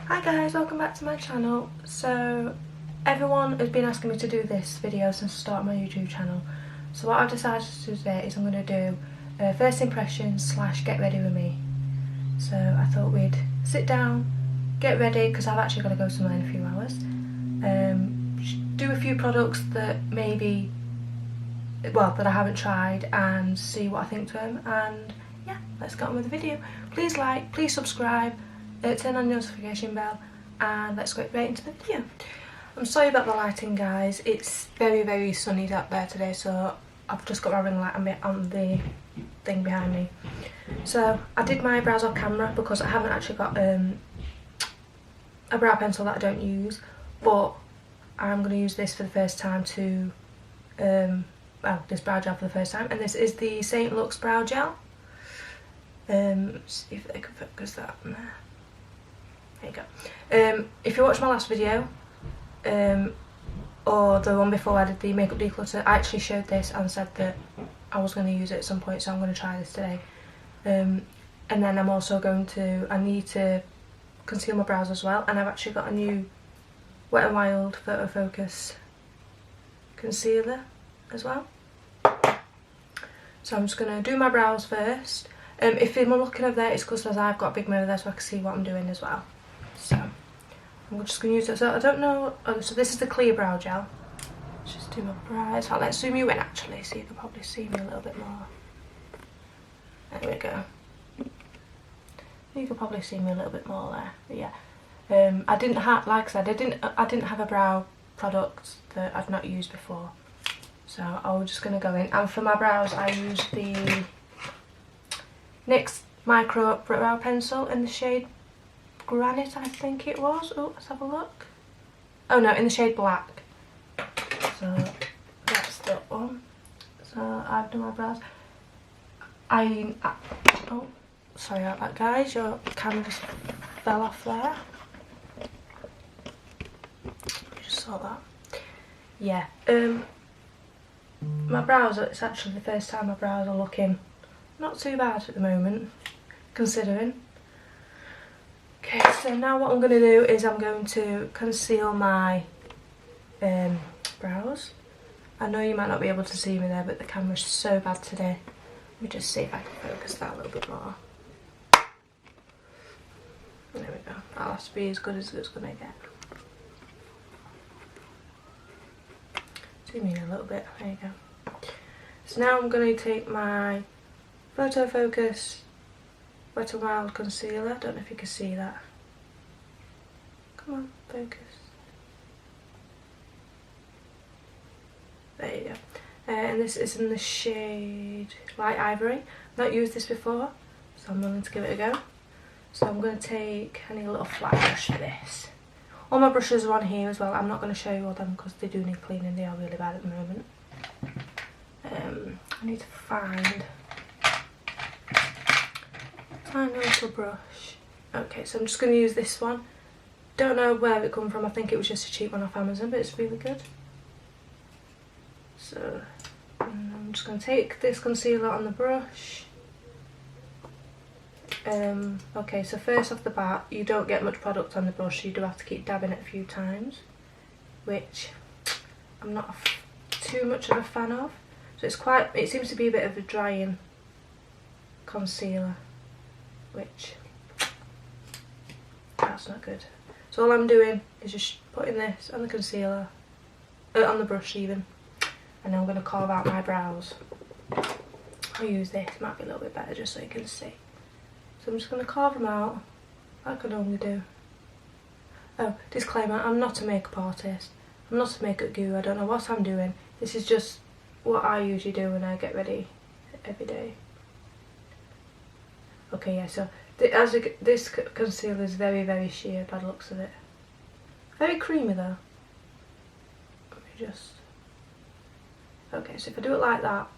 Hi guys, welcome back to my channel. So everyone has been asking me to do this video since the start of my YouTube channel. So what I've decided to do today is I'm going to do first impressions / get ready with me. So I thought we'd sit down, get ready because I've actually got to go somewhere in a few hours. Do a few products that maybe, well, that I haven't tried and see what I think to them. And yeah, let's get on with the video. Please like, please subscribe. Turn on the notification bell and let's go right into the video. I'm sorry about the lighting guys, it's very sunny out there today, so I've just got my ring light on the thing behind me. So I did my brows off camera because I haven't actually got a brow pencil that I don't use, but I'm going to use this for the first time to, well, this brow gel for the first time, and this is the St. Lux Brow Gel. See if they can focus that on there. There you go. If you watched my last video, or the one before I did the makeup declutter, I actually showed this and said that I was going to use it at some point, so I'm going to try this today. And then I'm also going to, I need to conceal my brows as well, and I've actually got a new Wet n Wild Photo Focus concealer as well. So I'm just going to do my brows first. If I'm looking over there, it's because I've got a big mirror there so I can see what I'm doing as well. So I'm just going to use it. So I don't know. Oh, so this is the clear brow gel. Let's just do my brows. Let's zoom you in actually, so you can probably see me a little bit more. There we go. You can probably see me a little bit more there. But yeah, I didn't have, like I said, I didn't have a brow product that I've not used before. So I'm just going to go in, and for my brows I use the NYX Micro Brow Pencil in the shade Granite, I think it was. Oh, let's have a look. Oh no, in the shade Black. So that's that one. So I've done my brows. Oh, sorry about that guys, your camera just fell off there. You just saw that. Yeah, my brows, it's actually the first time my brows are looking not too bad at the moment, considering. Okay, so now what I'm going to do is I'm going to conceal my brows. I know you might not be able to see me there, but the camera's so bad today. Let me just see if I can focus that a little bit more. There we go. That'll have to be as good as it's going to get. Zoom in a little bit. There you go. So now I'm going to take my Photo Focus Wet n Wild concealer. Don't know if you can see that. Come on, focus. There you go. And this is in the shade Light Ivory. I've not used this before, so I'm willing to give it a go. So I'm going to take, I need a little flat brush for this. All my brushes are on here as well. I'm not going to show you all them because they do need cleaning. They are really bad at the moment. I need to find a little brush. Okay, so I'm just going to use this one. Don't know where it come from. I think it was just a cheap one off Amazon, but it's really good. So I'm just going to take this concealer on the brush. Okay, so first off the bat, you don't get much product on the brush. You do have to keep dabbing it a few times, which I'm not too much of a fan of. So it seems to be a bit of a drying concealer, which that's not good. So all I'm doing is just putting this on the concealer, on the brush even, and then I'm going to carve out my brows. I'll use this, might be a little bit better just so you can see. So I'm just going to carve them out, like I normally do. Oh, disclaimer, I'm not a makeup artist, I'm not a makeup guru, I don't know what I'm doing. This is just what I usually do when I get ready every day. Okay, yeah, so this concealer is very sheer by the looks of it. Very creamy though. Let me just... Okay, so if I do it like that,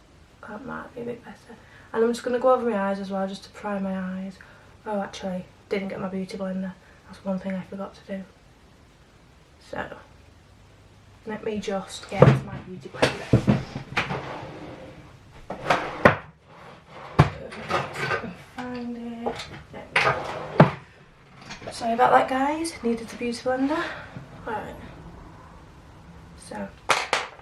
that might be a bit better. And I'm just going to go over my eyes as well, just to prime my eyes. Oh, actually, didn't get my beauty blender. That's one thing I forgot to do. So, let me just get my beauty blender. Find it. There we go. Sorry about that, guys. Needed the beauty blender. Right. So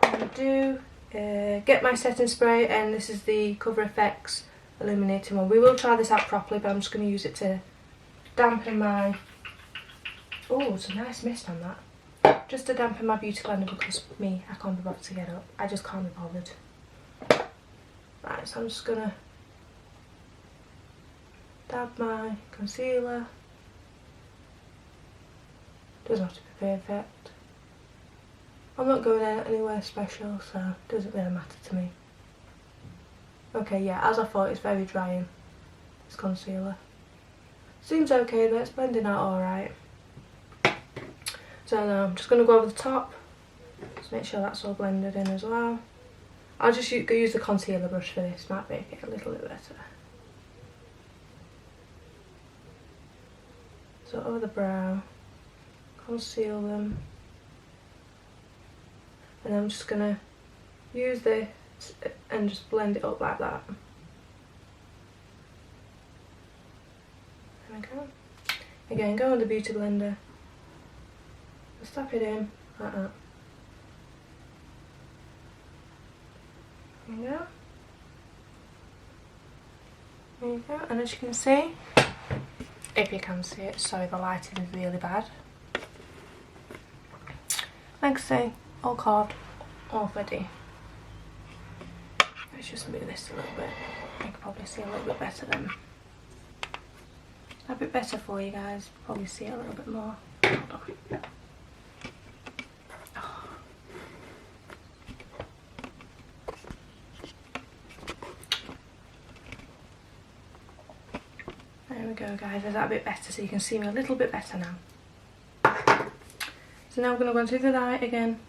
I'm going to do get my setting spray, and this is the Fx Illuminating one. We will try this out properly, but I'm just going to use it to dampen my... Oh, it's a nice mist on that. Just to dampen my beauty blender, because I can't be bothered to get up. I just can't be bothered. Right, so I'm just going to dab my concealer. Doesn't have to be perfect. I'm not going anywhere special, so it doesn't really matter to me. Okay, yeah, as I thought, it's very drying, this concealer. Seems okay though, it's blending out alright. So now I'm just going to go over the top, just make sure that's all blended in as well. I'll just use the concealer brush for this, might make it a little bit better. So over the brow, conceal them. And I'm just going to use this and just blend it up like that. There we go. Again, go on the beauty blender. Just tap it in like that. There you go. There you go. And as you can see, if you can see it, sorry, the lighting is really bad. Like I say, all carved, all ready. Let's just move this a little bit. You can probably see a little bit better then. A bit better for you guys, probably see it a little bit more. Hold on. Oh. There we go, guys, is that a bit better, so you can see me a little bit better now. So now I'm going to go into the eye again,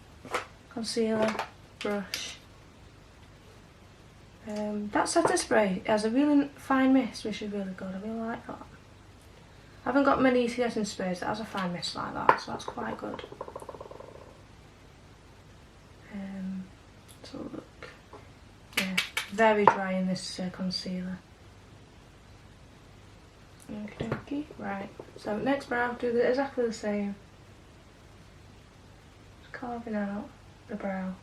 concealer, brush. That setting spray has a really fine mist, which is really good. I really like that. I haven't got many setting sprays that has a fine mist like that, so that's quite good. So look, yeah, very dry in this concealer. Okay, right. So next brow, do exactly the same. Just carving out the brow.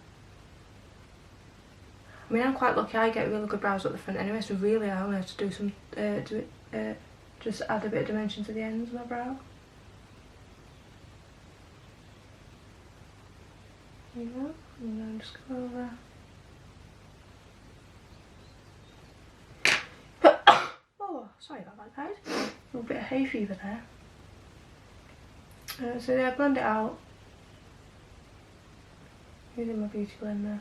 I mean, I'm quite lucky, I get really good brows at the front anyway, so really I only have to do some, just add a bit of dimension to the ends of my brow. There you go, and then just go over. Oh, sorry about that, guys. A little bit of hay fever there. So yeah, blend it out using my beauty blender.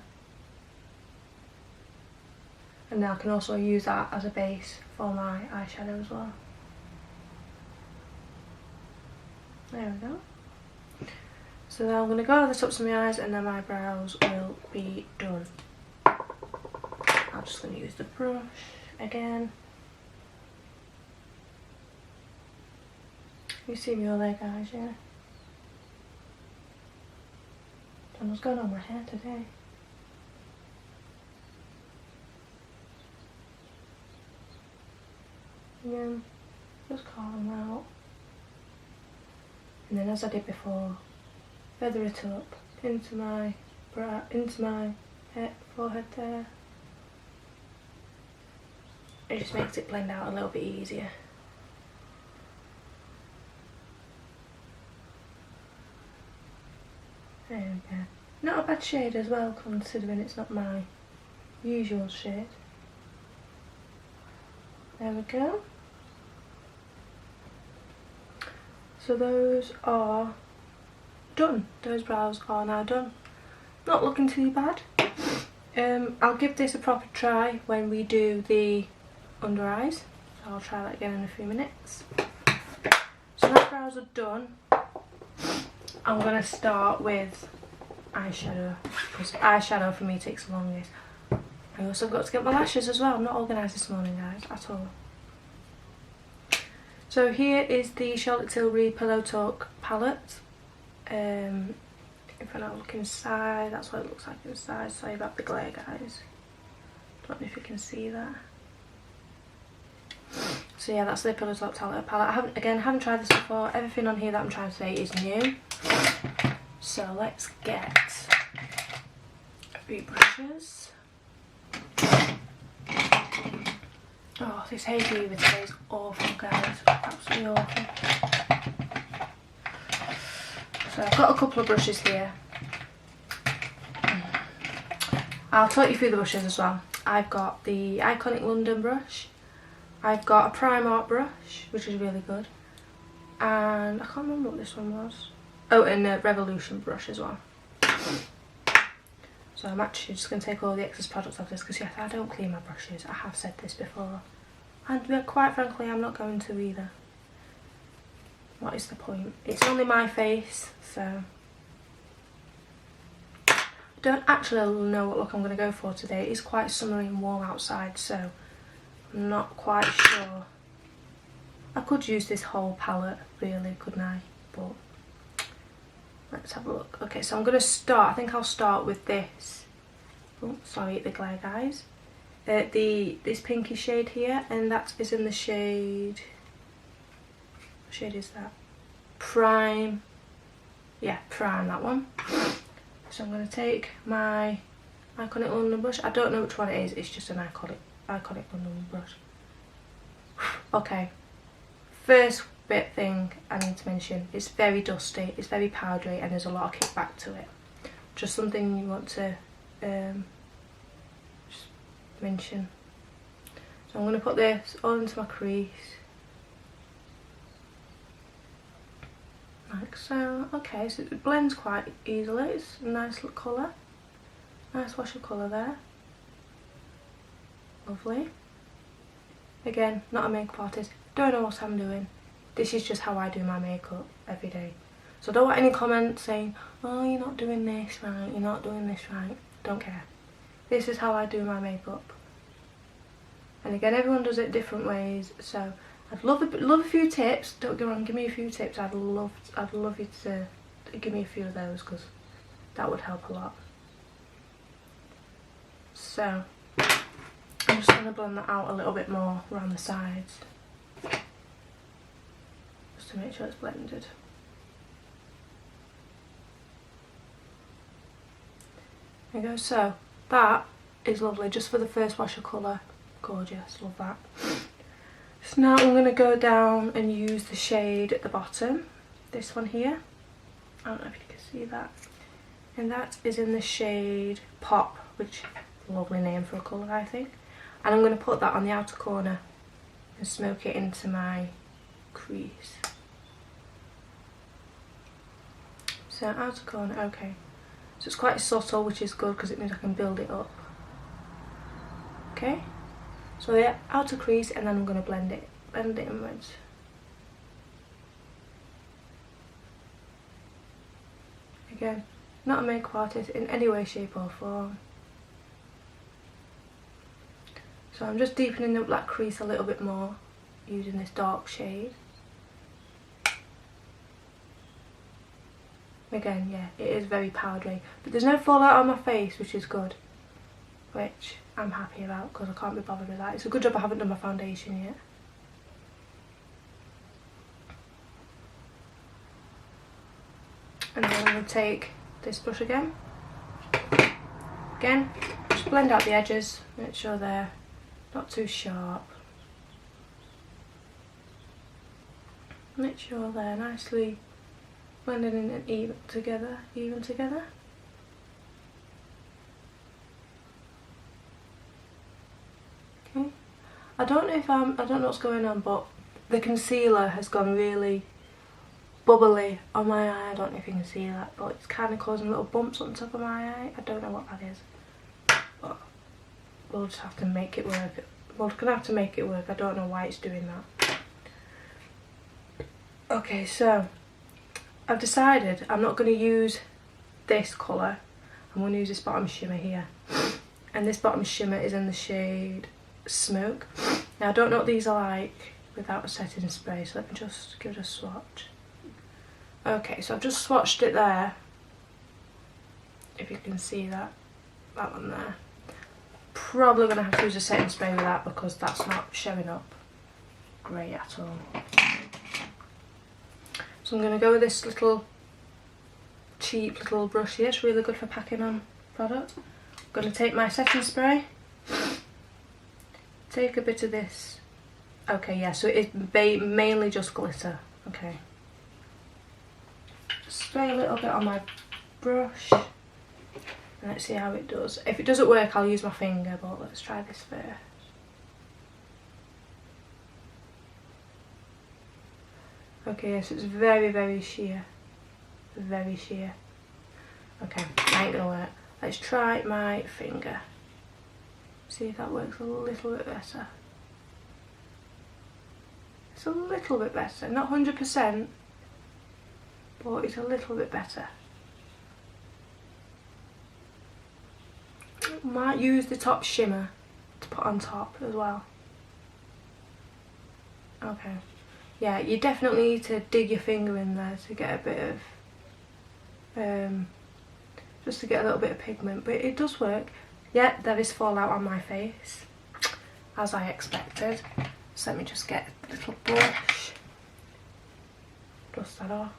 And now I can also use that as a base for my eyeshadow as well. There we go. So now I'm going to go over the tops of my eyes and then my brows will be done. I'm just going to use the brush again. You see me all there, guys, yeah? Don't know what's going on with my hair today. Again, just carve them out. And then, as I did before, feather it up into my brow, into my forehead there. It just makes it blend out a little bit easier. There we go. Not a bad shade as well, considering it's not my usual shade. There we go. So those are done. Those brows are now done. Not looking too bad. I'll give this a proper try when we do the under eyes. So I'll try that again in a few minutes. So my brows are done. I'm going to start with eyeshadow, because eyeshadow for me takes the longest. I also got to get my lashes as well. I'm not organised this morning, guys, at all. So here is the Charlotte Tilbury Pillowtalk palette. If I now look inside, that's what it looks like inside. Sorry about the glare, guys. Don't know if you can see that. So So yeah, that's the Pillowtalk palette. I haven't tried this before. Everything on here that I'm trying to say is new. So let's get a few brushes. Oh, this hay fever today is awful, guys. Absolutely awful. So I've got a couple of brushes here. I'll talk you through the brushes as well. I've got the Iconic London brush. I've got a Primark brush, which is really good. And I can't remember what this one was. Oh, and a Revolution brush as well. So I'm actually just going to take all the excess products off this because yes, I don't clean my brushes. I have said this before. And quite frankly, I'm not going to either. What is the point? It's only my face, so... I don't actually know what look I'm going to go for today. It's quite summery and warm outside, so I'm not quite sure. I could use this whole palette, really, couldn't I? But let's have a look. Okay, so I'm going to start. I think I'll start with this. Oh, sorry, the glare, guys. This pinky shade here, and that is in the shade. What shade is that? Prime. Yeah, Prime, that one. So I'm going to take my Iconic London brush. I don't know which one it is. It's just an Iconic London brush. Okay. First thing I need to mention, it's very dusty, it's very powdery, and there's a lot of kickback to it. Just something you want to just mention. So I'm going to put this all into my crease. Like so. Okay, so it blends quite easily. It's a nice little colour. Nice wash of colour there. Lovely. Again, not a makeup artist. Don't know what I'm doing. This is just how I do my makeup every day. So I don't want any comments saying, oh, you're not doing this right, you're not doing this right. Don't care. This is how I do my makeup. And again, everyone does it different ways. So I'd love a few tips. Don't get me wrong, give me a few tips. I'd love you to give me a few of those because that would help a lot. So I'm just going to blend that out a little bit more around the sides, just to make sure it's blended. There you go. So that is lovely, just for the first wash of colour. Gorgeous, love that. So now I'm going to go down and use the shade at the bottom, this one here. I don't know if you can see that. And that is in the shade Pop, which is a lovely name for a colour, I think. And I'm going to put that on the outer corner and smoke it into my crease. So outer corner, okay. So it's quite subtle, which is good because it means I can build it up. Okay. So yeah, outer crease, and then I'm going to blend it inwards. Again, not a makeup artist in any way, shape or form. So I'm just deepening up that crease a little bit more using this dark shade. Again, yeah, it is very powdery, but there's no fallout on my face, which is good, which I'm happy about because I can't be bothered with that. It's a good job I haven't done my foundation yet. And then I'm going to take this brush again. Again, just blend out the edges, make sure they're not too sharp. Make sure they're nicely blended in and even together. Okay. I don't know what's going on, but the concealer has gone really bubbly on my eye. I don't know if you can see that, but it's kind of causing little bumps on top of my eye. I don't know what that is, but we'll just have to make it work. We're gonna have to make it work. I don't know why it's doing that. Okay, so I've decided I'm not going to use this colour. I'm going to use this bottom shimmer here, and this bottom shimmer is in the shade Smoke. Now I don't know what these are like without a setting spray, so let me just give it a swatch. Okay, so I've just swatched it there, if you can see that one there. Probably going to have to use a setting spray with that because that's not showing up great at all. So I'm going to go with this little cheap little brush here. It's really good for packing on product. I'm going to take my setting spray, take a bit of this. Okay, yeah, so it's mainly just glitter. Okay. Spray a little bit on my brush. And let's see how it does. If it doesn't work, I'll use my finger, but let's try this first. Okay, yes, it's very, very sheer. Very sheer. Okay, that ain't gonna work. Let's try my finger. See if that works a little bit better. It's a little bit better. Not 100%, but it's a little bit better. Might use the top shimmer to put on top as well. Okay. Yeah, you definitely need to dig your finger in there to get a bit of, just to get a little bit of pigment, but it does work. Yeah, there is fallout on my face, as I expected. So let me just get a little brush, dust that off.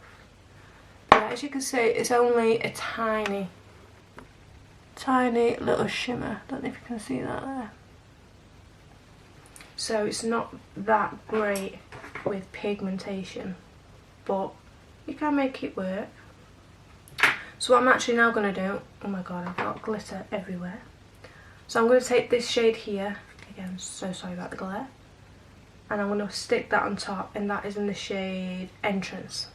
But yeah, as you can see, it's only a tiny little shimmer. Don't know if you can see that there. So it's not that great with pigmentation, but you can make it work. So what I'm actually now going to do, oh my god, I've got glitter everywhere. So I'm going to take this shade here, again, so sorry about the glare, and I'm going to stick that on top, and that is in the shade Entrance.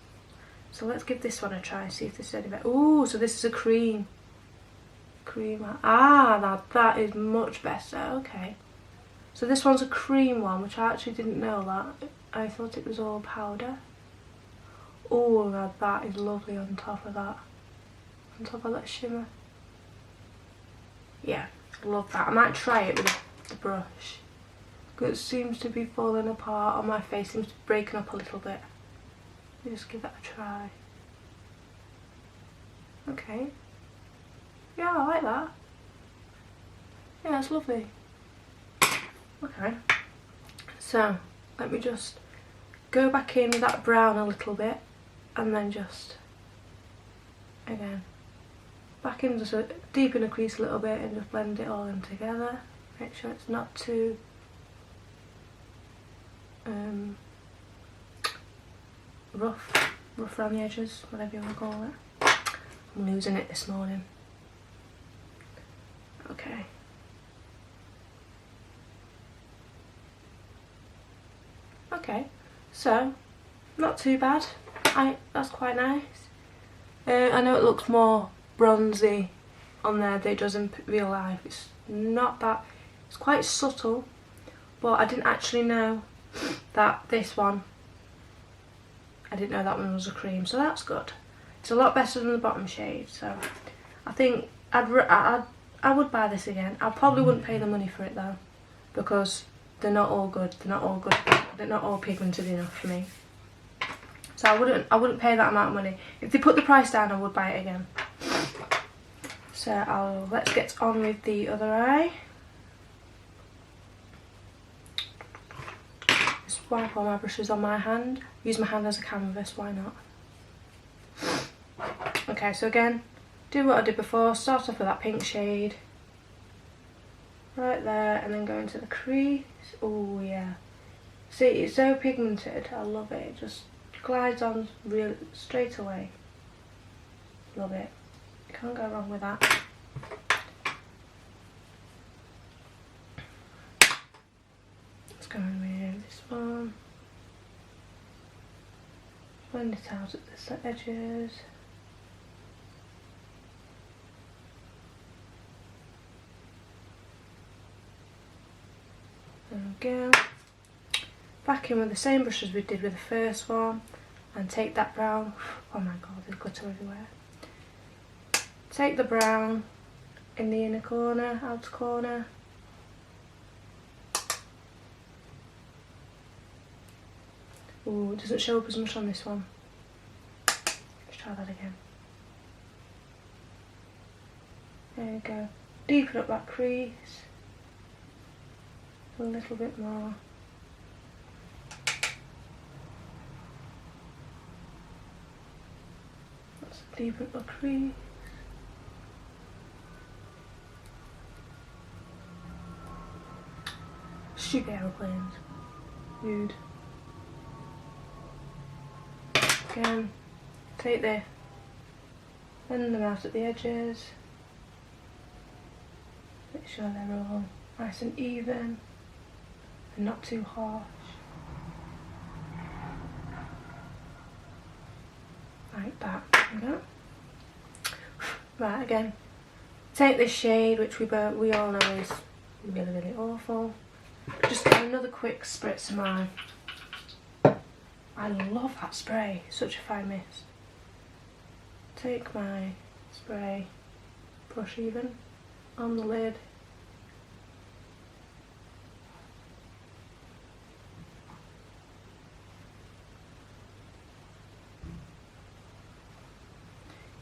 So let's give this one a try, see if this is any better. Ooh, so this is a cream. Ah, now that is much better. Okay, so this one's a cream one, which I actually didn't know that. I thought it was all powder. Oh, now that is lovely on top of that. On top of that shimmer. Yeah, love that. I might try it with the brush, because it seems to be falling apart on my face. Seems to be breaking up a little bit. Let me just give that a try. Okay. Yeah, I like that. Yeah, it's lovely. Okay. So, let me just go back in with that brown a little bit, and then just, again, back in, just deepen the crease a little bit and just blend it all in together. Make sure it's not too rough around the edges, whatever you want to call it. I'm losing it this morning. Okay. Okay, so not too bad. That's quite nice. I know it looks more bronzy on there than it does in real life. It's not that. It's quite subtle, but I didn't actually know that this one. I didn't know that one was a cream, so that's good. It's a lot better than the bottom shade, so I think I would buy this again. I probably wouldn't pay the money for it though, because they're not all good. They're not all good. They're not all pigmented enough for me. So I wouldn't pay that amount of money. If they put the price down, I would buy it again. So let's get on with the other eye. Just wipe all my brushes on my hand. Use my hand as a canvas, why not? Okay, so again, do what I did before. Start off with that pink shade. Right there, and then go into the crease. Oh yeah. See, it's so pigmented. I love it. It just glides on real straight away. Love it. Can't go wrong with that. Let's go in with this one. Blend it out at the edges. There we go. Back in with the same brush as we did with the first one, and take that brown. Oh my god, there's glitter everywhere. Take the brown in the inner corner, outer corner. Ooh, it doesn't show up as much on this one. Let's try that again. There we go. Deepen up that crease a little bit more. Deepen the crease. Stupid aeroplanes. Rude. Again, take this, blend them out at the edges. Make sure they're all nice and even and not too harsh. Like that. Okay. Right, again, take this shade, which we all know is really, really awful. Just get another quick spritz of mine. I love that spray, such a fine mist. Take my spray, brush even on the lid.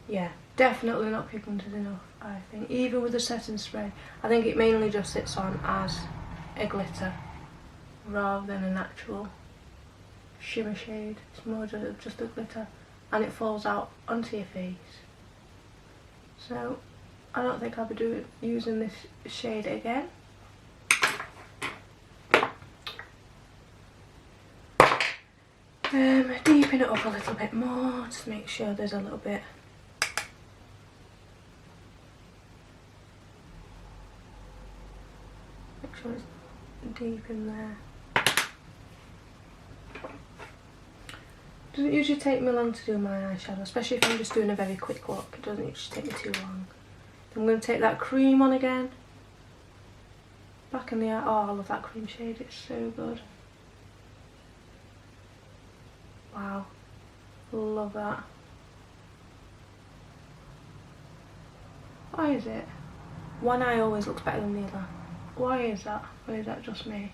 Yeah, definitely not pigmented enough, I think. Even with the setting spray, I think it mainly just sits on as a glitter rather than an actual shimmer shade. It's more just a glitter, and it falls out onto your face. So I don't think I'll be using this shade again. Deepen it up a little bit more, just make sure there's a little bit. Make sure it's deep in there. Doesn't usually take me long to do my eyeshadow, especially if I'm just doing a very quick look. It doesn't usually take me too long. I'm going to take that cream on again. Back in the eye. Oh, I love that cream shade. It's so good. Wow. Love that. Why is it? One eye always looks better than the other. Why is that? Or is that just me?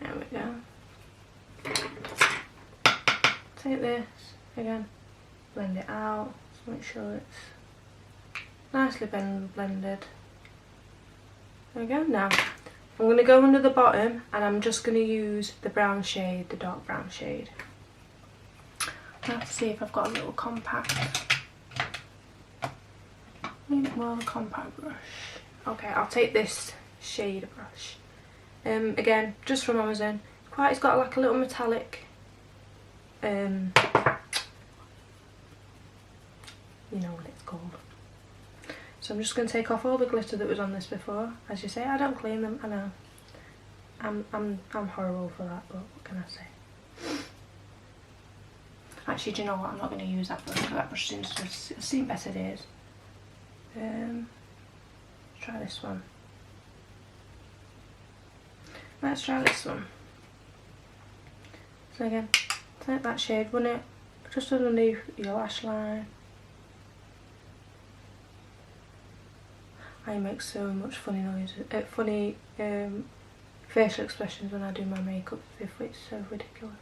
There we go. Take this again, blend it out, just make sure it's nicely blended. There we go. Now I'm going to go under the bottom and I'm just going to use the brown shade, the dark brown shade. I have to see if I've got a little compact. I need more of a compact brush. Okay, I'll take this shade brush. Again, just from Amazon. It's got like a little metallic, you know what it's called. So I'm just going to take off all the glitter that was on this before. As you say, I don't clean them. I know. I'm horrible for that, but what can I say? Actually, do you know what? I'm not going to use that brush because that brush seems to have seen better days. Let's try this one. Let's try this one. So again, take that shade, run it just underneath your lash line. I make so much funny noises, funny facial expressions when I do my makeup. It's so ridiculous.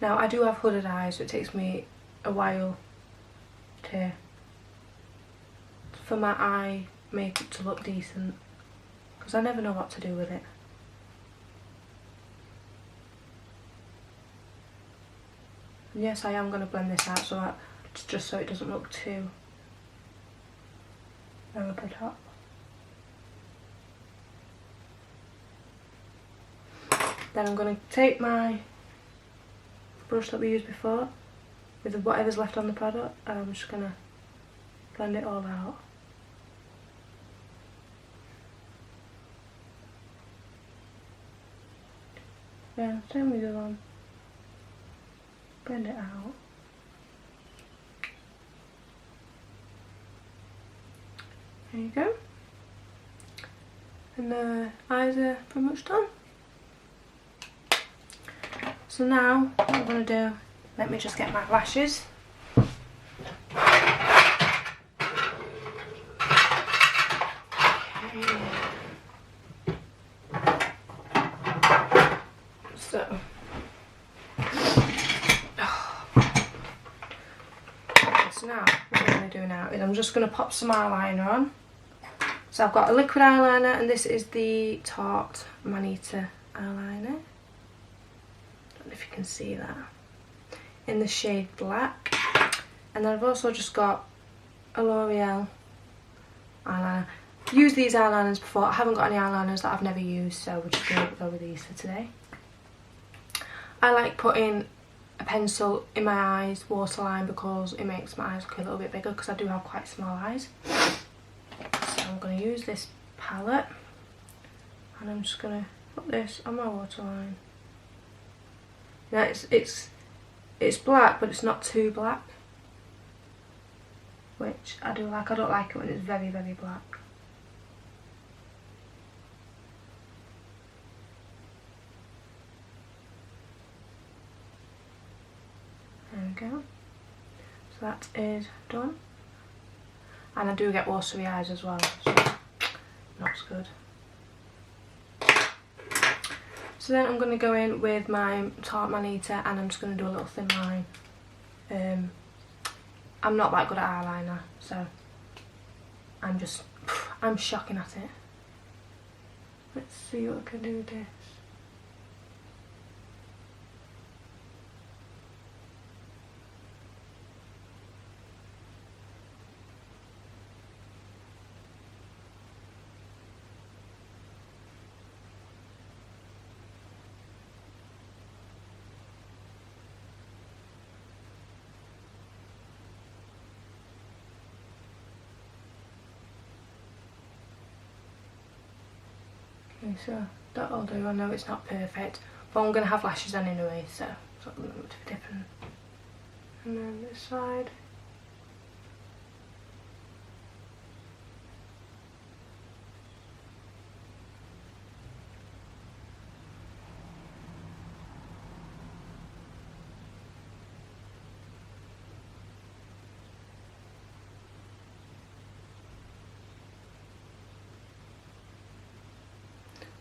Now I do have hooded eyes, so it takes me a while for my eye makeup to look decent, because I never know what to do with it. And yes, I am going to blend this out just so it doesn't look too over the top. Then I'm going to take my brush that we used before with whatever's left on the product, and I'm just going to blend it all out. Yeah, same with the other one. Blend it out. There you go. And the eyes are pretty much done. So now, what I'm going to do, let me just get my lashes. So now, what I'm going to do now is I'm just going to pop some eyeliner on. So I've got a liquid eyeliner, and this is the Tarte Maneater eyeliner. Don't know if you can see that. In the shade black. And then I've also just got a L'Oreal eyeliner. Used these eyeliners before. I haven't got any eyeliners that I've never used, so we're just going to go with these for today. I like putting a pencil in my eyes, waterline, because it makes my eyes look a little bit bigger, because I do have quite small eyes. So I'm going to use this palette, and I'm just going to put this on my waterline. Now it's black, but it's not too black, which I do like. I don't like it when it's very, very black. There we go. So that is done. And I do get watery eyes as well, so that's good. So then I'm going to go in with my Tarte Maneater, and I'm just going to do a little thin line. I'm not that good at eyeliner, so I'm shocking at it. Let's see what I can do with this. Okay, so that'll do. I know it's not perfect, but I'm going to have lashes on anyway, so it's not much different. And then this side.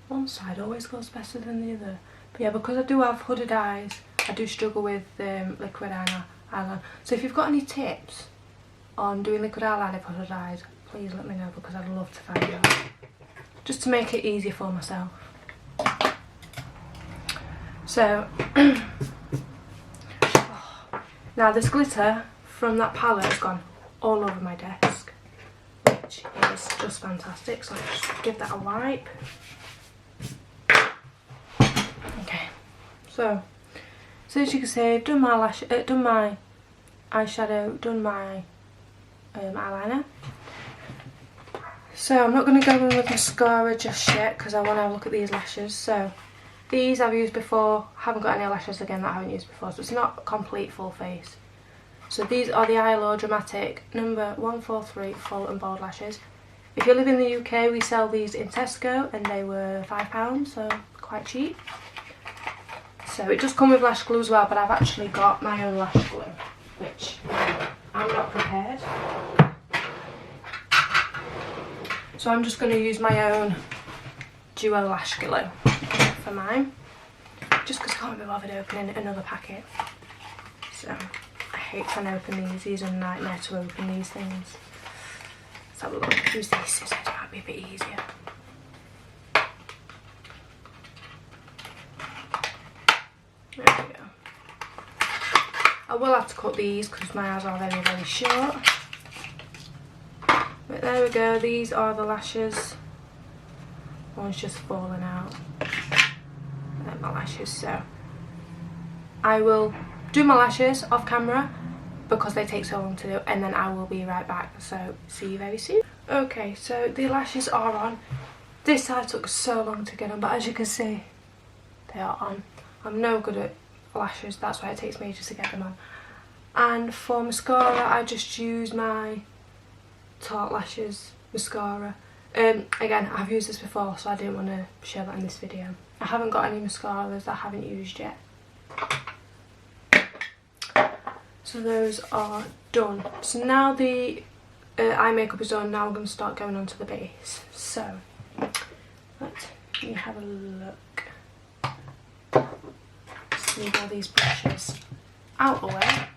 One side always goes better than the other. But yeah, because I do have hooded eyes, I do struggle with liquid eyeliner. So if you've got any tips on doing liquid eyeliner for hooded eyes, please let me know, because I'd love to find out. Just to make it easier for myself. So, now this glitter from that palette has gone all over my desk, which is just fantastic. So I'll just give that a wipe. So as you can see, I've done my done my eyeshadow, done my eyeliner. So I'm not going to go in with mascara just yet, because I want to have a look at these lashes. So these I've used before. Haven't got any lashes again that I haven't used before, so it's not a complete full face. So these are the Eylure Dramatic number 143 full and bold lashes. If you live in the UK, we sell these in Tesco, and they were £5, so quite cheap. So it does come with Lash Glue as well, but I've actually got my own Lash Glue, which I'm not prepared. So I'm just going to use my own duo Lash Glue for mine, just because I can't be bothered opening another packet. So I hate trying to open these. These are a nightmare to open, these things. Let's have a look. Use these scissors, it might be a bit easier. There we go. I will have to cut these because my eyes are very, very short. But there we go, these are the lashes. One's just fallen out. And then my lashes, so I will do my lashes off camera because they take so long to do, and then I will be right back. So see you very soon. Okay, so the lashes are on. This side took so long to get on, but as you can see, they are on. I'm no good at lashes, that's why it takes me ages to get them on. And for mascara, I just use my Tarte Lashes mascara. Again, I've used this before, so I didn't want to share that in this video. I haven't got any mascaras that I haven't used yet. So those are done. So now the eye makeup is done, now I'm going to start going on to the base. So, let me have a look. Just leave all these brushes out of the way.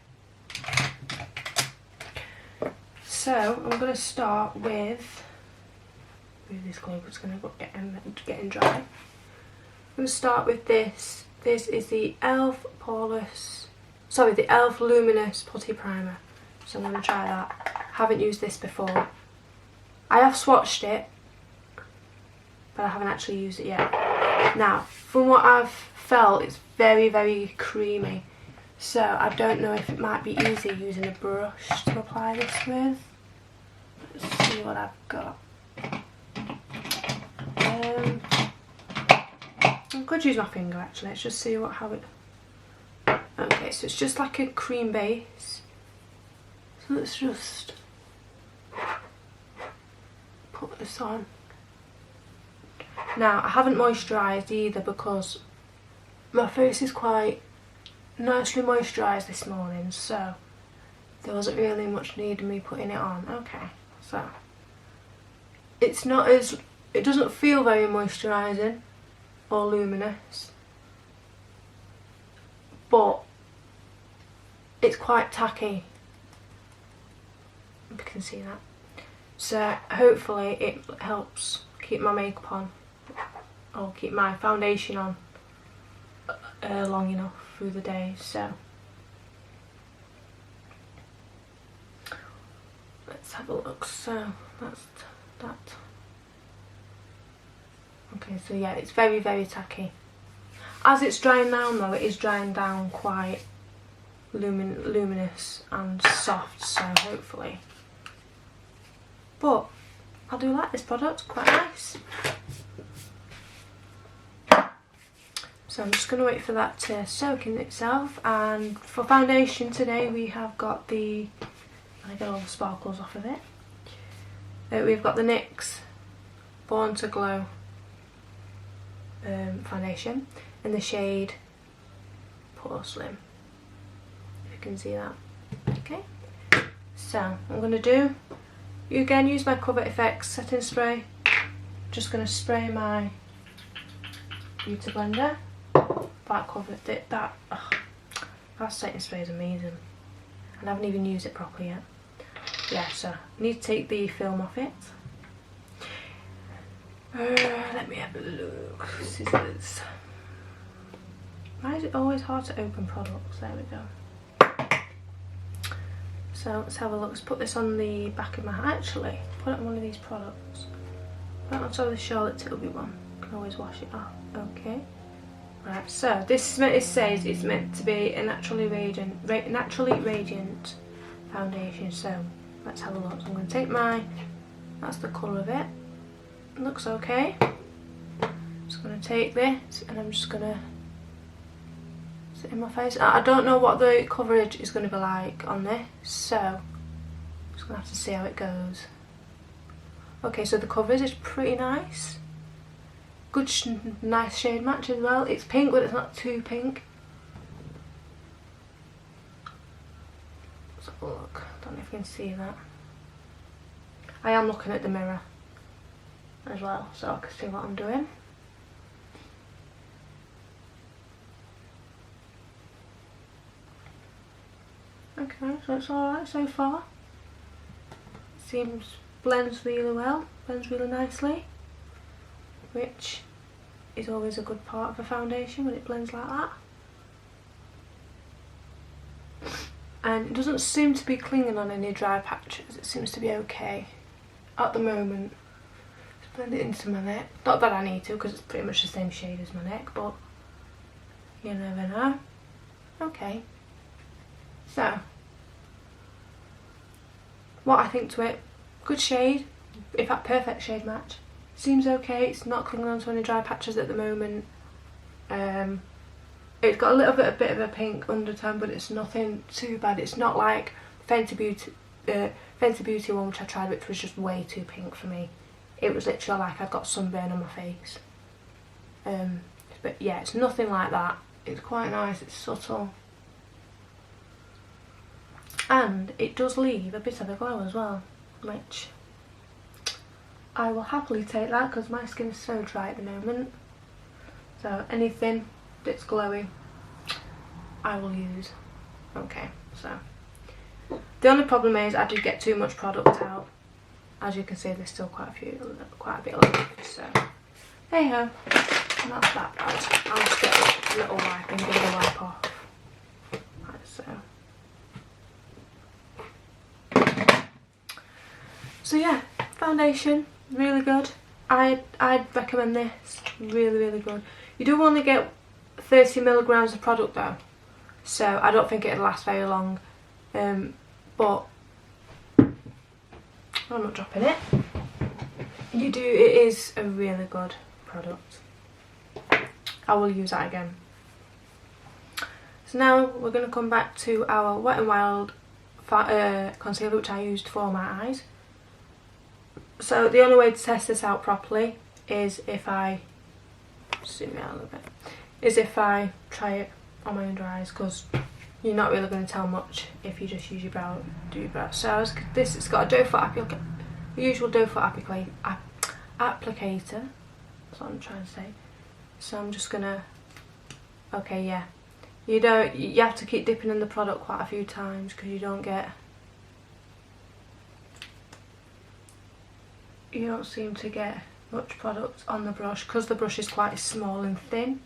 So I'm going to start with move this glue, it's going to getting dry. I'm going to start with this. This is the e.l.f. Luminous Putty Primer. So I'm going to try that. Haven't used this before. I have swatched it, but I haven't actually used it yet. Now, from what I've felt, it's very, very creamy. So I don't know if it might be easier using a brush to apply this with. Let's see what I've got. I could use my finger actually. Let's just see how it. Okay, so it's just like a cream base. So let's just put this on. Now I haven't moisturised either because my face is quite nicely moisturised this morning, so there wasn't really much need in me putting it on. Okay, so it's not as, it doesn't feel very moisturising or luminous, but it's quite tacky, if you can see that. So hopefully it helps keep my makeup on, or keep my foundation on long enough through the day. So let's have a look. So that's that. Okay, so yeah, it's very, very tacky. As it's drying down though, it is drying down quite luminous and soft, so hopefully. But I do like this product, quite nice. So I'm just going to wait for that to soak in itself. And for foundation today we have got the, I get all the sparkles off of it. We've got the NYX Born to Glow foundation in the shade Porcelain, if you can see that. Okay, so I'm going to do, you again use my Cover FX setting spray. Just going to spray my beauty blender. That covered it. That setting spray is amazing, and I haven't even used it properly yet. Yeah, so I need to take the film off it. Let me have a look. Scissors. Why is it always hard to open products? There we go. So let's have a look. Let's put this on the back of my hand. Actually, put it on one of these products. Put it on top of the Charlotte Tilbury one. Can always wash it off. Okay. Right. So this it says it's meant to be a naturally radiant foundation. So let's have a look. So I'm going to take my. That's the colour of it. It looks okay. I'm just going to take this and I'm just going to sit in my face. I don't know what the coverage is going to be like on this, so I'm just going to have to see how it goes. Okay, so the coverage is pretty nice. Good, nice shade match as well. It's pink, but it's not too pink. Let's have a look. I don't know if you can see that. I am looking at the mirror as well, so I can see what I'm doing. Okay, so it's alright so far. Seems blends really well, blends really nicely, which is always a good part of a foundation when it blends like that. And it doesn't seem to be clinging on any dry patches, it seems to be okay at the moment. Let's blend it into my neck. Not that I need to, because it's pretty much the same shade as my neck, but you never know. Okay. So, what I think to it, good shade, in fact perfect shade match. Seems okay, it's not clinging onto any dry patches at the moment. It's got a bit of a pink undertone, but it's nothing too bad. It's not like Fenty Beauty one which I tried, which was just way too pink for me. It was literally like I'd got sunburn on my face. But yeah, it's nothing like that. It's quite nice, it's subtle. And it does leave a bit of a glow as well, which I will happily take that because my skin is so dry at the moment. So anything that's glowy, I will use. Okay, so the only problem is I did get too much product out. as you can see, there's still quite a bit left. So hey ho, not that bad. I'll just get a little wipe and give it a wipe off, like so. So yeah, foundation, really good. I'd recommend this, really good. You do only get 30 milligrams of product though, so I don't think it'll last very long. But I'm not dropping it. It is a really good product. I will use that again. So now we're going to come back to our Wet n Wild concealer, which I used for my eyes. So the only way to test this out properly is if I zoom out a little bit. Is if I try it on my under eyes, because you're not really going to tell much if you just use your brow, do your brows. So it's got a doe foot applicator, the usual doe foot applicator. That's what I'm trying to say. So I'm just gonna. Okay, yeah. You have to keep dipping in the product quite a few times because you don't seem to get much product on the brush because the brush is quite small and thin.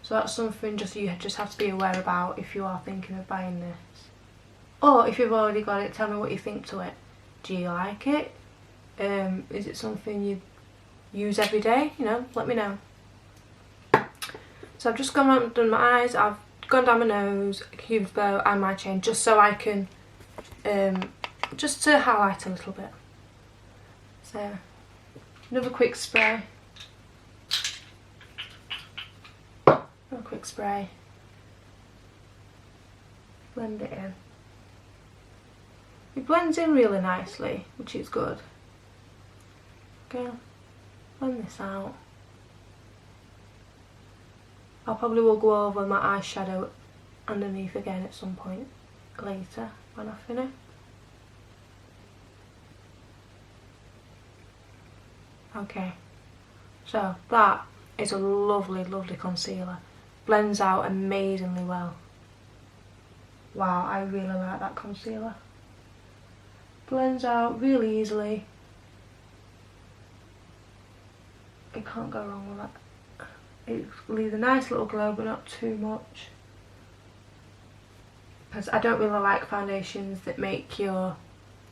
So that's something you just have to be aware about if you are thinking of buying this. Or if you've already got it, tell me what you think to it. Do you like it? Is it something you use every day? You know, let me know. So I've just gone and done my eyes, I've gone down my nose, cupid's bow and my chin, just so I can, just to highlight a little bit. So, another quick spray. Another quick spray. Blend it in. It blends in really nicely, which is good. Okay, blend this out. I probably will go over my eyeshadow underneath again at some point later when I finish. Okay, so that is a lovely concealer. Blends out amazingly well. Wow, I really like that concealer. Blends out really easily. You can't go wrong with that. It leaves a nice little glow but not too much. Because I don't really like foundations that make your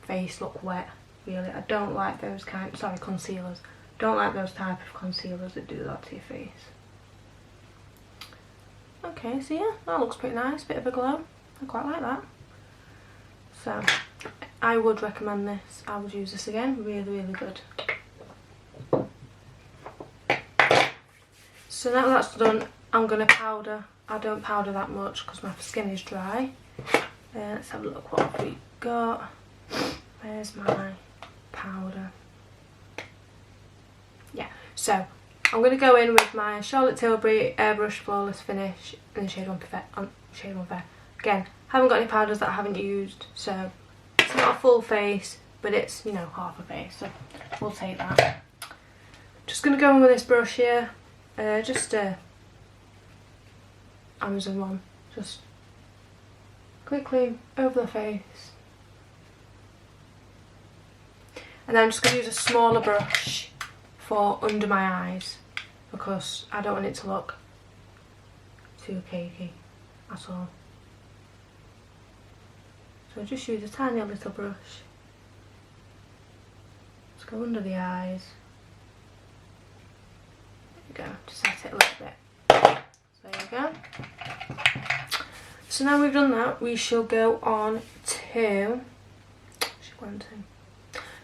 face look wet, really. I don't like those concealers. Don't like those type of concealers that do that to your face. Okay, so yeah, that looks pretty nice, bit of a glow. I quite like that. So, I would recommend this. I would use this again, really good. So now that's done, I'm going to powder. I don't powder that much because my skin is dry. Let's have a look what we got. Where's my powder? Yeah, so I'm going to go in with my Charlotte Tilbury Airbrush Flawless Finish in the shade 1 Fair. Again, haven't got any powders that I haven't used, so it's not a full face, but it's, you know, half a face, so we'll take that. Just going to go in with this brush here. Just a Amazon one, just quickly over the face, and then I'm just going to use a smaller brush for under my eyes because I don't want it to look too cakey at all. So just use a tiny little brush, just go under the eyes. Go, just set it a little bit. So there you go. So now we've done that, we shall go on to let's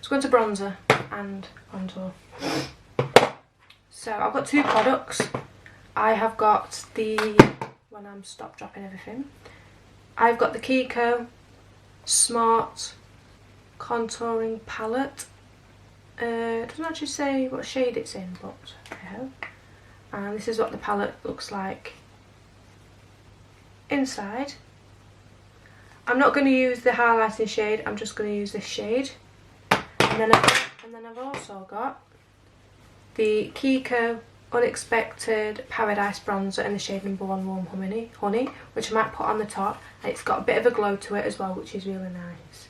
go into bronzer and contour. So I've got two products. I have got when I'm stop dropping everything, I've got the Kiko Smart Contouring Palette. It doesn't actually say what shade it's in, but I hope. And this is what the palette looks like inside. I'm not going to use the highlighting shade, I'm just going to use this shade. And then I've also got the Kiko Unexpected Paradise Bronzer in the shade number 1 Warm Honey, which I might put on the top. And it's got a bit of a glow to it as well, which is really nice.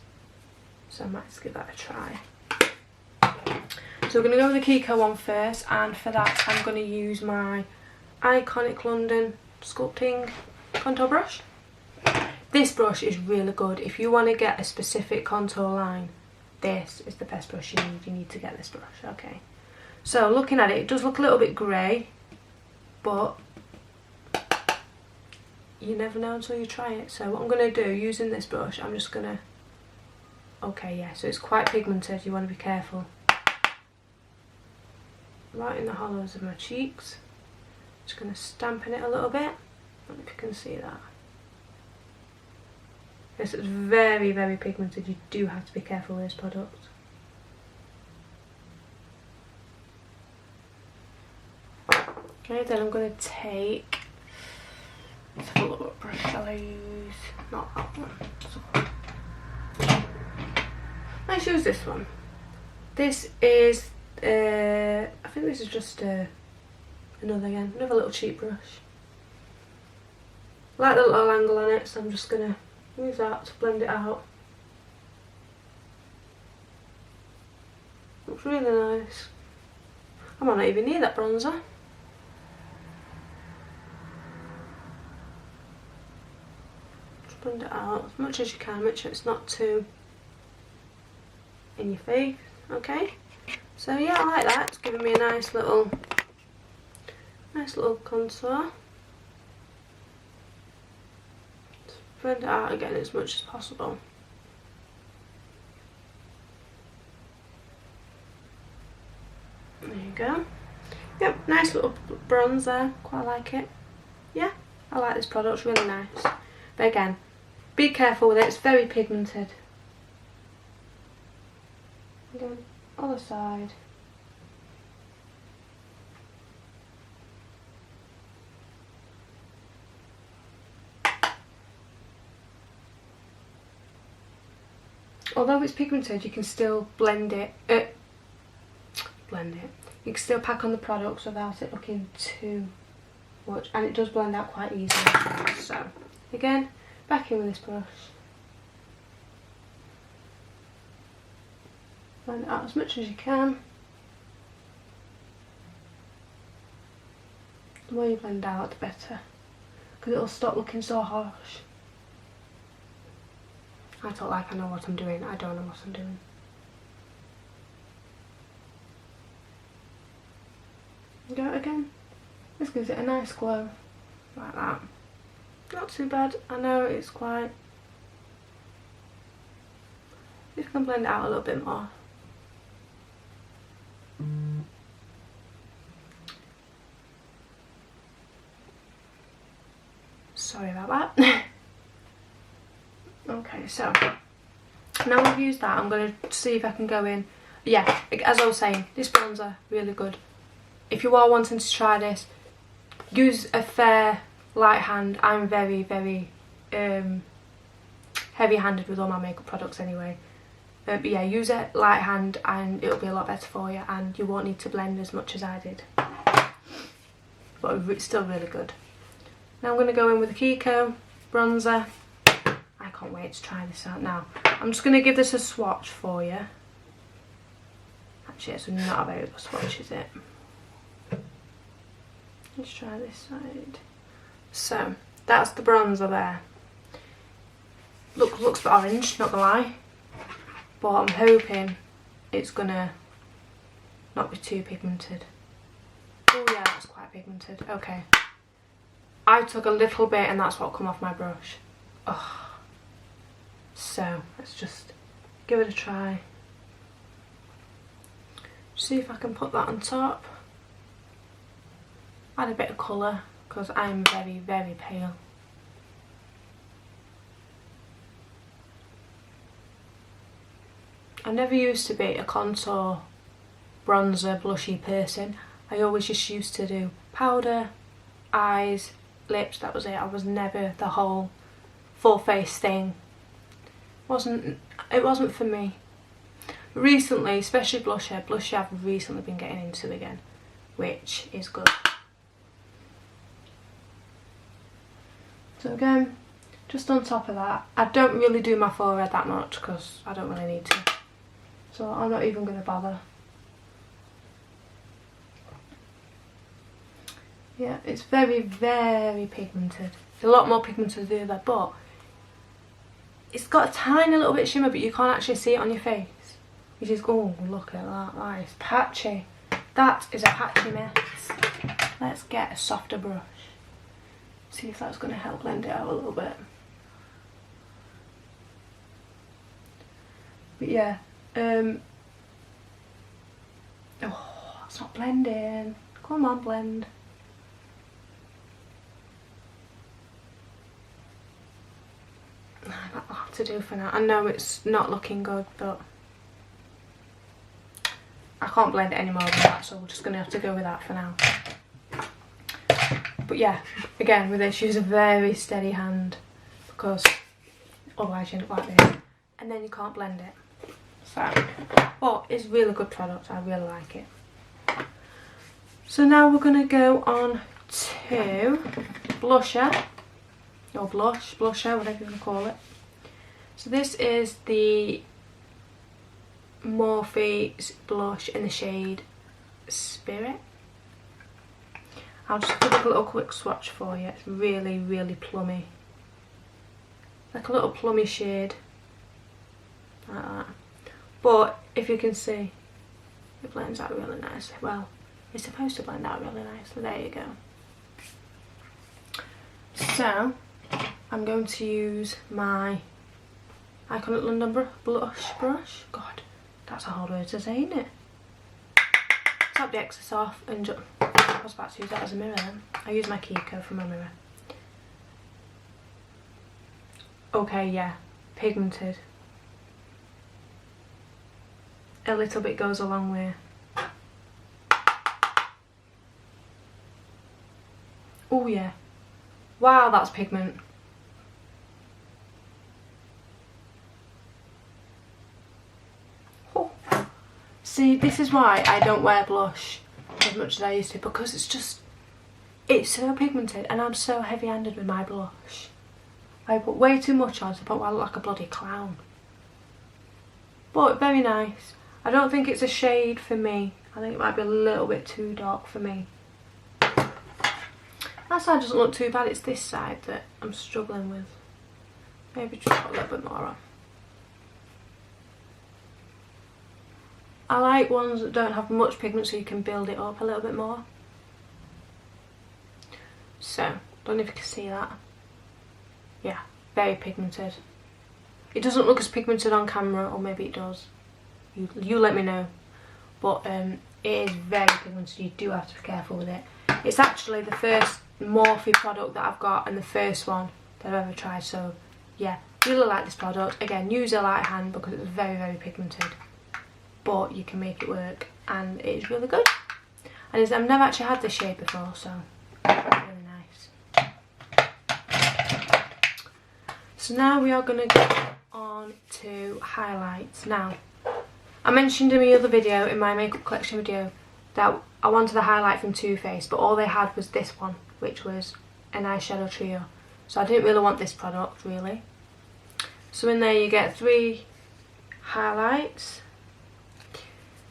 So I might just give that a try. So we're going to go with the Kiko one first, and for that I'm going to use my Iconic London Sculpting contour brush. This brush is really good. If you want to get a specific contour line, this is the best brush you need. You need to get this brush, okay. So looking at it, it does look a little bit grey, but you never know until you try it. So what I'm going to do, using this brush, I'm just going to, okay, yeah, so it's quite pigmented, you want to be careful. Right in the hollows of my cheeks. Just going to stamp in it a little bit. I don't know if you can see that. This is very, very pigmented. You do have to be careful with this product. Okay, then I'm going to take, let's have a look, what brush shall I use? Not that one. Let's use this one. This is, I think this is just another little cheap brush. I like the little angle on it, so I'm just going to use that to blend it out. Looks really nice. I might not even need that bronzer. Just blend it out as much as you can, make sure it's not too in your face. Okay, so yeah, I like that. It's giving me a nice little contour. Blend it out again as much as possible. There you go. Yep, nice little bronzer. Quite like it. Yeah, I like this product. It's really nice. But again, be careful with it. It's very pigmented. Again, other side. Although it's pigmented, you can still blend it. You can still pack on the products without it looking too much, and it does blend out quite easily. So, again, back in with this brush. Blend it out as much as you can. The more you blend out, the better, because it'll stop looking so harsh. I don't like I know what I'm doing. I don't know what I'm doing. Go again. This gives it a nice glow. Like that. Not too bad. I know it's quite... If you can blend it out a little bit more. Sorry about that. Okay, so now we've used that, I'm going to see if I can go in. Yeah, as I was saying, this bronzer, really good. If you are wanting to try this, use a fair light hand. I'm very, very heavy-handed with all my makeup products anyway. But yeah, use a light hand and it'll be a lot better for you, and you won't need to blend as much as I did. But it's still really good. Now I'm going to go in with the Kiko bronzer. I can't wait to try this out now. I'm just going to give this a swatch for you. Actually, it's not a very good swatch, is it? Let's try this side. So, that's the bronzer there. Looks a bit orange, not gonna lie. But I'm hoping it's gonna not be too pigmented. Oh yeah, that's quite pigmented. Okay. I took a little bit and that's what come off my brush. Oh. So, let's just give it a try. See if I can put that on top. Add a bit of colour, because I'm very, very pale. I never used to be a contour, bronzer, blushy person. I always just used to do powder, eyes, lips, that was it. I was never the whole full face thing. It wasn't for me. Recently, especially blusher I've recently been getting into again, which is good. So again, just on top of that, I don't really do my forehead that much because I don't really need to. So I'm not even going to bother. Yeah, it's very, very pigmented. It's a lot more pigmented than the other, but it's got a tiny little bit of shimmer, but you can't actually see it on your face. You just go, oh, look at that, that is patchy. That is a patchy mess. Let's get a softer brush. See if that's going to help blend it out a little bit. But yeah, oh, it's not blending. Come on, blend. That'll have to do for now. I know it's not looking good, but I can't blend it any more than that, so we're just going to have to go with that for now. But yeah, again, with this, use a very steady hand, because otherwise you end up like this, and then you can't blend it. So, but it's a really good product, I really like it. So now we're going to go on to blusher, or blusher, whatever you want to call it. So this is the Morphe blush in the shade Spirit. I'll just give a little quick swatch for you. It's really, really plummy. Like a little plummy shade. Like that. But if you can see, it blends out really nicely. Well, it's supposed to blend out really nicely. There you go. So, I'm going to use my Iconic London blush brush. God, that's a hard word to say, isn't it? Tap the excess off and just... I was about to use that as a mirror then. I use my Kiko for my mirror. Okay, yeah, pigmented. A little bit goes a long way. Oh yeah. Wow, that's pigment. Oh. See, this is why I don't wear blush as much as I used to, because it's so pigmented, and I'm so heavy-handed with my blush. I put way too much on to the point where I look like a bloody clown. But very nice. I don't think it's a shade for me. I think it might be a little bit too dark for me. That side doesn't look too bad, it's this side that I'm struggling with. Maybe just put a little bit more on. I like ones that don't have much pigment so you can build it up a little bit more. So, don't know if you can see that. Yeah, very pigmented. It doesn't look as pigmented on camera, or maybe it does. You let me know. But it is very pigmented, you do have to be careful with it. It's actually the first Morphe product that I've got, and the first one that I've ever tried, so yeah, really like this product. Again, use a light hand because it's very, very pigmented, but you can make it work, and it's really good. And I've never actually had this shade before, so really nice. So now we are going to go on to highlights. Now, I mentioned in my other video, in my makeup collection video, that I wanted a highlight from Too Faced, but all they had was this one, which was an eyeshadow trio. So I didn't really want this product, really. So in there you get 3 highlights.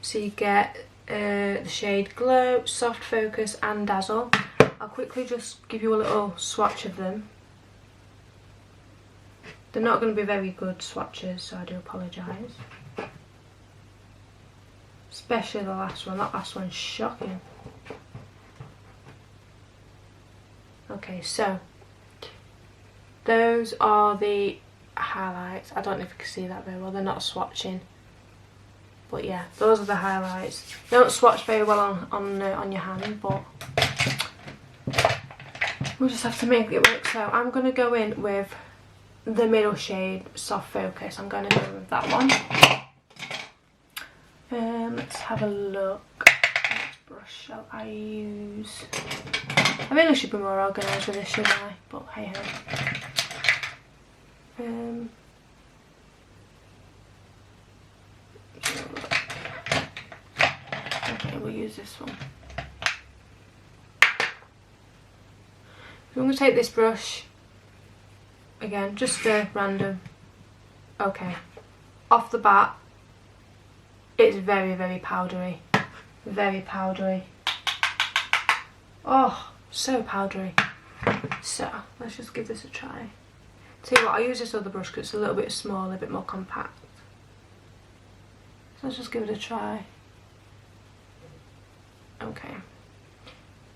So you get the shade Glow, Soft Focus and Dazzle. I'll quickly just give you a little swatch of them. They're not going to be very good swatches, so I do apologise. Especially the last one. That last one's shocking. Okay, so those are the highlights. I don't know if you can see that very well. They're not swatching, but yeah, those are the highlights. They don't swatch very well on your hand, but we'll just have to make it work. So I'm going to go in with the middle shade, Soft Focus. I'm going to go with that one. Let's have a look. Which brush shall I use? I really should be more organised with this, shouldn't I? But hey ho. Okay, we'll use this one. So I'm going to take this brush. Again, just a random. Okay. Off the bat, it's very, very powdery. Very powdery. Oh, So powdery. So let's just give this a try. Tell you what, I use this other brush because it's a little bit smaller, a bit more compact. So let's just give it a try. Okay.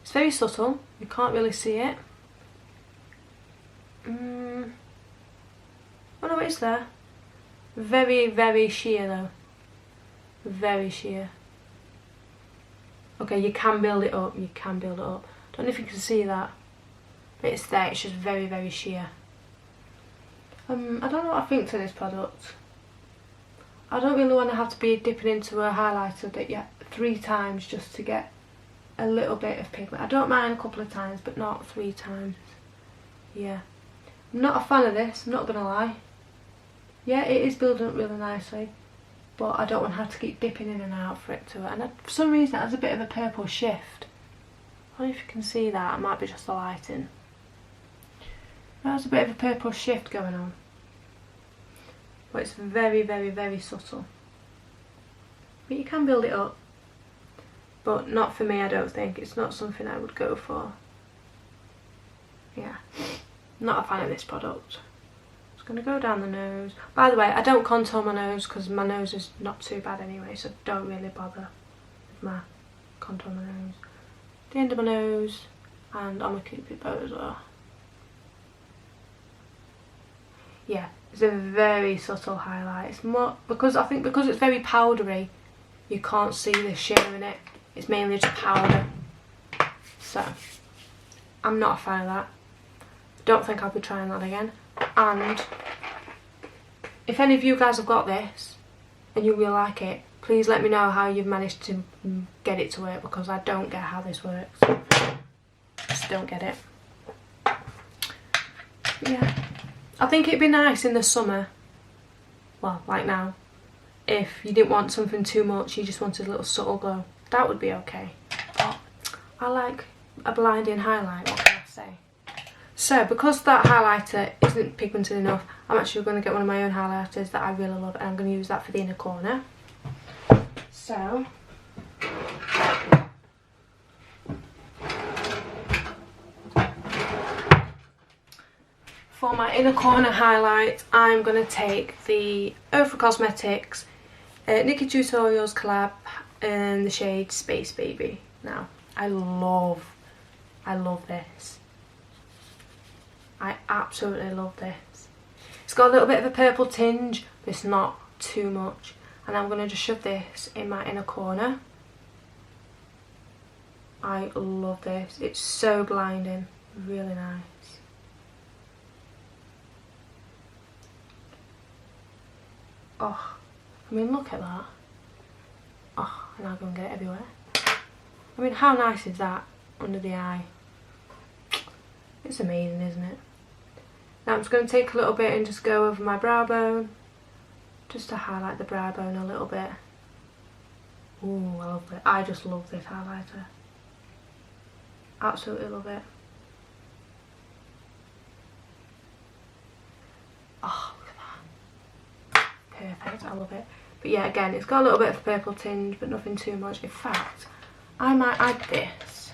It's very subtle, you can't really see it. Oh no, it is there. Very, very sheer though. Very sheer. Okay, you can build it up, you can build it up. Don't know if you can see that. But it's there, it's just very, very sheer. I don't know what I think to this product. I don't really want to have to be dipping into a highlighter that yet 3 times just to get a little bit of pigment. I don't mind a couple of times, but not 3 times. Yeah. I'm not a fan of this, I'm not gonna lie. Yeah, it is building up really nicely, but I don't want to have to keep dipping in and out for it to it. And for some reason it has a bit of a purple shift. I don't know if you can see that, it might be just the lighting. There's a bit of a purple shift going on. But it's very, very, very subtle. But you can build it up. But not for me, I don't think. It's not something I would go for. Yeah. Not a fan of this product. Just going to go down the nose. By the way, I don't contour my nose because my nose is not too bad anyway, so don't really bother with my contour my nose. The end of my nose and on my cupid bow as well. Yeah, it's a very subtle highlight. It's more because I think because it's very powdery, you can't see the shimmer in it. It's mainly just powder. So I'm not a fan of that. Don't think I'll be trying that again. And if any of you guys have got this and you will like it, please let me know how you've managed to get it to work, because I don't get how this works. Just don't get it. Yeah. I think it'd be nice in the summer, well, like now, if you didn't want something too much, you just wanted a little subtle glow. That would be okay. But I like a blinding highlight, what can I say? So, because that highlighter isn't pigmented enough, I'm actually going to get one of my own highlighters that I really love, and I'm going to use that for the inner corner. So, for my inner corner highlight, I'm going to take the Ophra Cosmetics Nikki Tutorials collab in the shade Space Baby. Now, I love this. I absolutely love this. It's got a little bit of a purple tinge, but it's not too much. And I'm going to just shove this in my inner corner. I love this. It's so blinding. Really nice. Oh, I mean, look at that. Oh, and I'm going to get it everywhere. I mean, how nice is that under the eye? It's amazing, isn't it? Now I'm just going to take a little bit and just go over my brow bone, just to highlight the brow bone a little bit. Ooh, I love it. I just love this highlighter. Absolutely love it. Oh, look at that. Perfect, I love it. But yeah, again, it's got a little bit of a purple tinge, but nothing too much. In fact, I might add this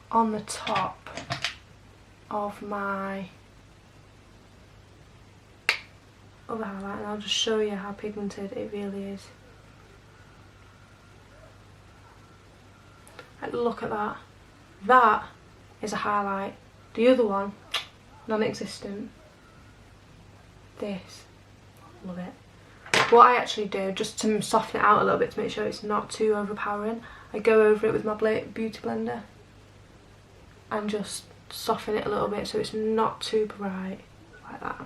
on the top of my other highlight, and I'll just show you how pigmented it really is. Like, look at that. That is a highlight. The other one, non-existent. This, love it. What I actually do, just to soften it out a little bit to make sure it's not too overpowering, I go over it with my beauty blender and just soften it a little bit so it's not too bright, like that.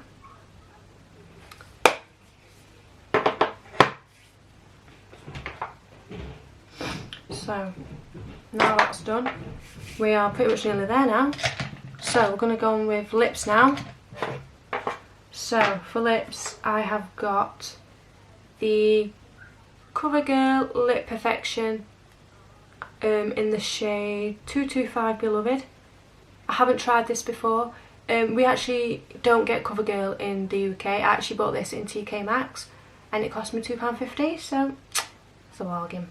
So now that's done, we are pretty much nearly there now. So we're going to go on with lips now. So for lips, I have got the Covergirl Lip Perfection in the shade 225 Beloved. I haven't tried this before. We actually don't get Covergirl in the UK. I actually bought this in TK Maxx and it cost me £2.50, so it's a bargain.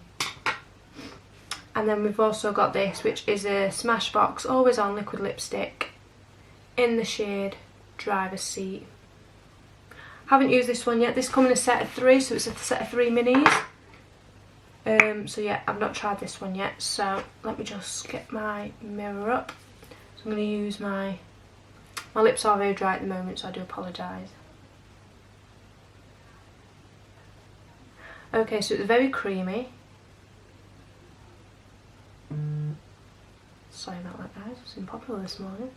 And then we've also got this, which is a Smashbox Always On Liquid Lipstick in the shade Driver's Seat. Haven't used this one yet. This comes in a set of 3, so it's a set of 3 minis. So yeah, I've not tried this one yet. So let me just get my mirror up. So I'm going to use my lips are very dry at the moment, so I do apologise. Okay, so it's very creamy. Sorry about that, guys. It's been popular this morning.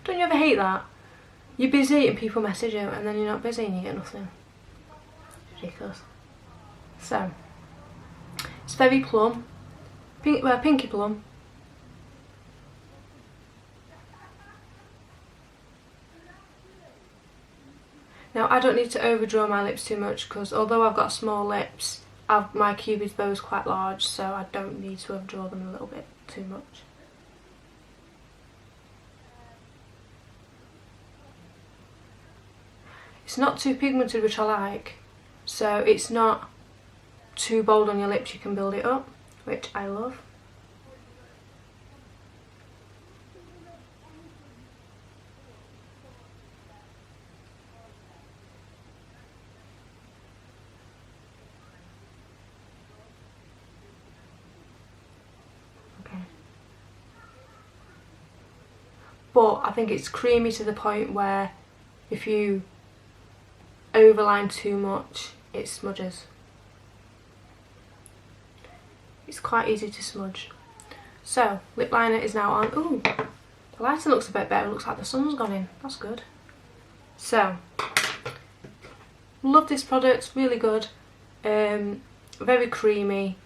Don't you ever hate that? You're busy and people message you, and then you're not busy and you get nothing. It's ridiculous. So, it's very plum. Pinky plum. Now, I don't need to overdraw my lips too much because although I've got small lips, my cupid's bow is quite large, so I don't need to overdraw them a little bit too much. It's not too pigmented, which I like, so it's not too bold on your lips. You can build it up, which I love. But I think it's creamy to the point where if you overline too much, it smudges. It's quite easy to smudge. So, lip liner is now on. Ooh, the lighting looks a bit better. It looks like the sun's gone in. That's good. So, love this product. Really good. Very creamy.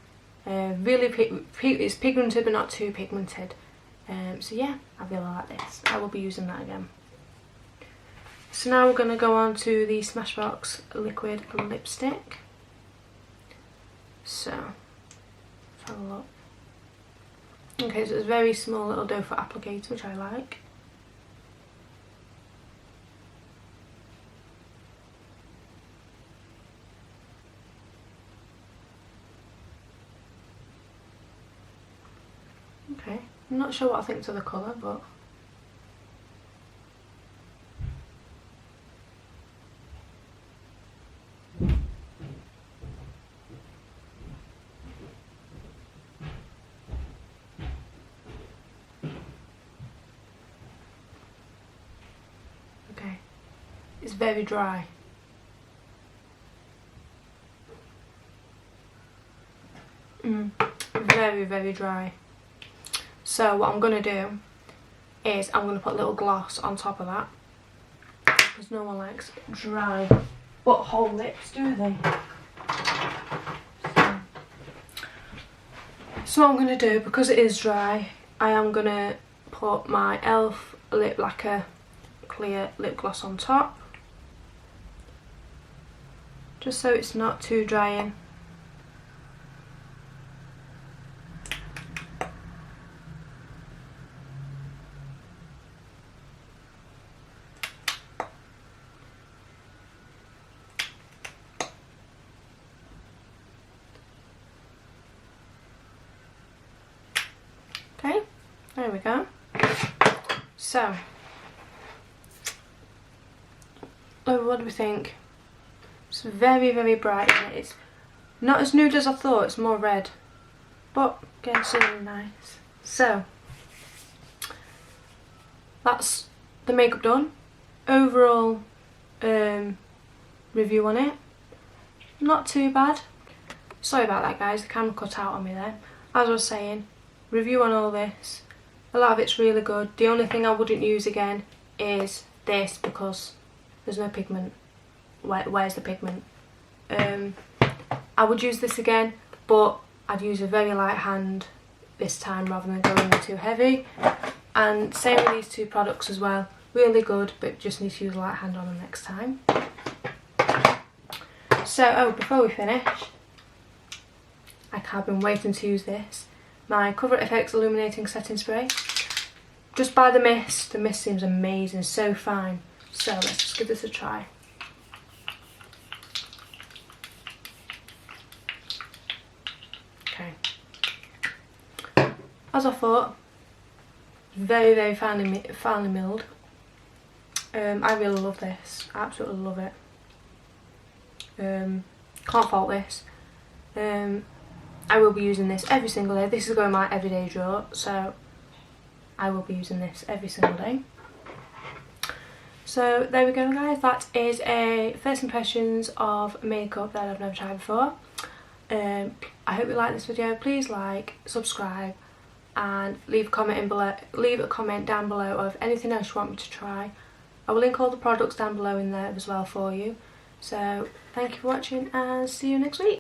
It's pigmented but not too pigmented. So yeah, I really like this. I will be using that again. So now we're going to go on to the Smashbox liquid lipstick. So, let's have a look. Okay, so it's a very small little doe foot applicator, which I like. Okay, I'm not sure what I think to the colour, but okay, it's very dry. Very, very dry. So what I'm going to do is I'm going to put a little gloss on top of that, because no one likes dry butthole lips, do they? So what I'm going to do, because it is dry, I am going to put my e.l.f. Lip Lacquer clear lip gloss on top, just so it's not too drying. Okay, there we go. So, what do we think? It's very, very bright, isn't it? It's not as nude as I thought, it's more red. But, again, it's really nice. So, that's the makeup done. Overall review on it, not too bad. Sorry about that, guys, the camera cut out on me there. As I was saying, review on all this, a lot of it's really good. The only thing I wouldn't use again is this, because there's no pigment. Where's the pigment? I would use this again, but I'd use a very light hand this time rather than going in too heavy. And same with these two products as well, really good, but just need to use a light hand on them next time. So, before we finish, I've been waiting to use this. My Fx Illuminating Setting Spray. Just by the mist seems amazing, so fine. So let's just give this a try. Okay. as I thought, very, very finely milled. I really love this, absolutely love it. Can't fault this. I will be using this every single day. This is going in my everyday drawer, so I will be using this every single day. So there we go, guys. That is a first impressions of makeup that I've never tried before. I hope you like this video. Please like, subscribe, and leave a comment down below of anything else you want me to try. I will link all the products down below in there as well for you. So thank you for watching, and see you next week.